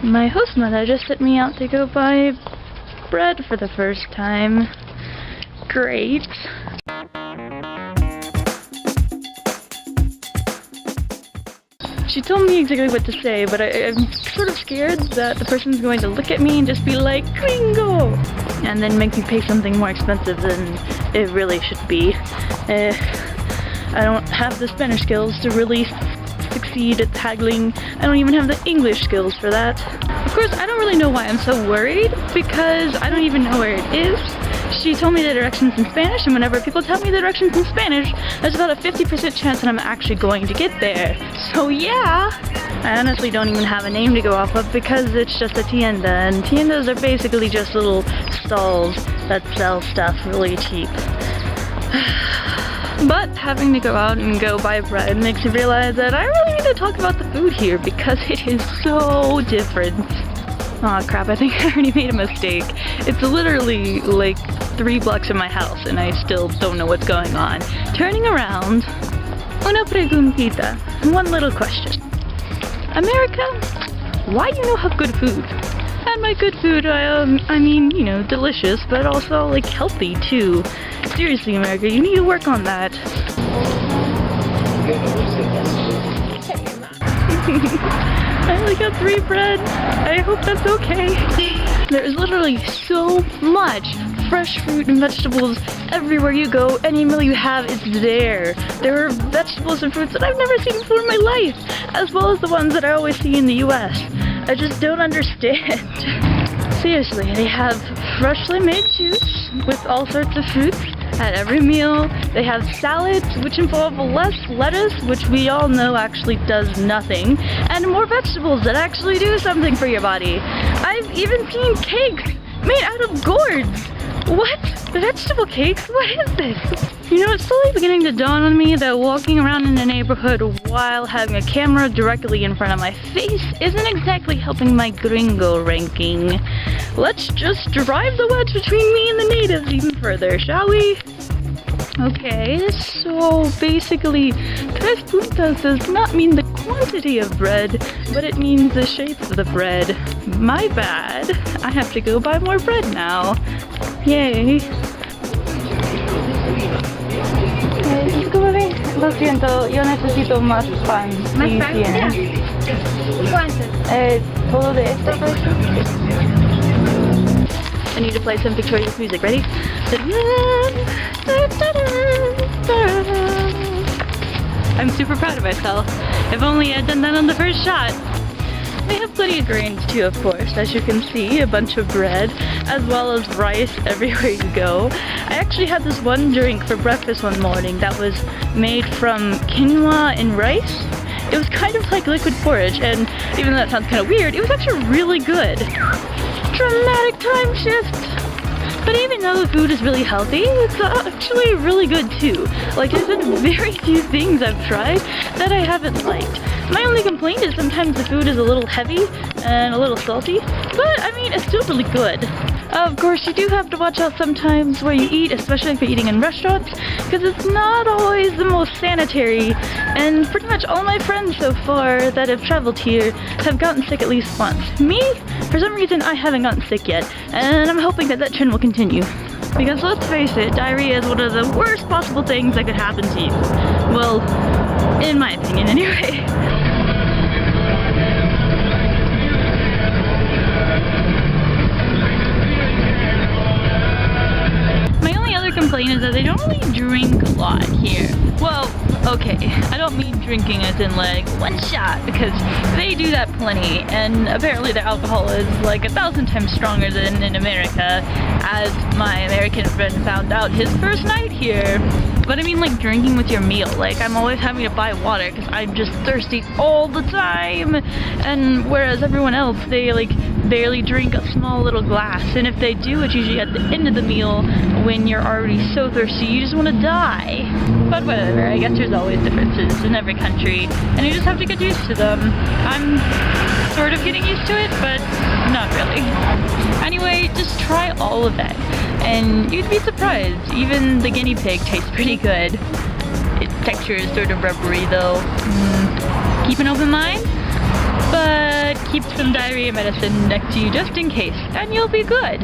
My host mother just sent me out to go buy bread for the first time. Great. She told me exactly what to say, but I'm sort of scared that the person's going to look at me and just be like, gringo! And then make me pay something more expensive than it really should be. I don't have the Spanish skills to really succeed at haggling. I don't even have the English skills for that. Of course, I don't really know why I'm so worried, because I don't even know where it is. She told me the directions in Spanish, and whenever people tell me the directions in Spanish, there's about a 50% chance that I'm actually going to get there. So yeah! I honestly don't even have a name to go off of because it's just a tienda, and tiendas are basically just little stalls that sell stuff really cheap. But having to go out and go buy bread makes me realize that I really need to talk about the food here because it is so different. Aw, crap, I think I already made a mistake. It's literally like 3 blocks from my house and I still don't know what's going on. Turning around, una preguntita, one little question. America, why do you know have good food? And by good food, I mean, you know, delicious, but also like healthy too. Seriously, America, you need to work on that. I only got 3 bread. I hope that's okay. There's literally so much fresh fruit and vegetables everywhere you go. Any meal you have, it's there. There are vegetables and fruits that I've never seen before in my life, as well as the ones that I always see in the US. I just don't understand. Seriously, they have freshly made juice with all sorts of fruits at every meal. They have salads, which involve less lettuce, which we all know actually does nothing, and more vegetables that actually do something for your body. I've even seen cakes made out of gourds. What? Vegetable cakes? What is this? You know, it's slowly beginning to dawn on me that walking around in the neighborhood while having a camera directly in front of my face isn't exactly helping my gringo ranking. Let's just drive the wedge between me and the natives even further, shall we? Okay, so basically, tres puntas does not mean the quantity of bread, but it means the shape of the bread. My bad. I have to go buy more bread now. Yay. Disculpe, lo siento, yo necesito más pan. ¿Más pan? ¿Tienes? ¿Cuánto? Todo de esto, por I need to play some Victoria's music. Ready? I'm super proud of myself. If only I'd done that on the first shot. They have plenty of grains too, of course. As you can see, a bunch of bread, as well as rice everywhere you go. I actually had this one drink for breakfast one morning that was made from quinoa and rice. It was kind of like liquid porridge, and even though that sounds kind of weird, it was actually really good. Dramatic time shift! But even though the food is really healthy, it's actually really good too. Like, there's been very few things I've tried that I haven't liked. My only complaint is sometimes the food is a little heavy and a little salty, but I mean, it's still really good. Of course, you do have to watch out sometimes where you eat, especially if you're eating in restaurants, because it's not always the most sanitary, and pretty much all my friends so far that have traveled here have gotten sick at least once. Me, for some reason, I haven't gotten sick yet, and I'm hoping that that trend will continue. Because let's face it, diarrhea is one of the worst possible things that could happen to you. Well, in my opinion anyway. Complaint is that they don't really drink a lot here. Well, okay, I don't mean drinking as in like one shot, because they do that plenty, and apparently their alcohol is like 1,000 times stronger than in America, as my American friend found out his first night here. But I mean like drinking with your meal. Like, I'm always having to buy water because I'm just thirsty all the time, and whereas everyone else, they like barely drink a small little glass, and if they do, it's usually at the end of the meal when you're already so thirsty you just want to die. But whatever, I guess there's always differences in every country, and you just have to get used to them. I'm sort of getting used to it, but not really. Anyway, just try all of that, and you'd be surprised. Even the guinea pig tastes pretty good. Its texture is sort of rubbery though. Keep an open mind, but keep some diarrhea medicine next to you just in case, and you'll be good.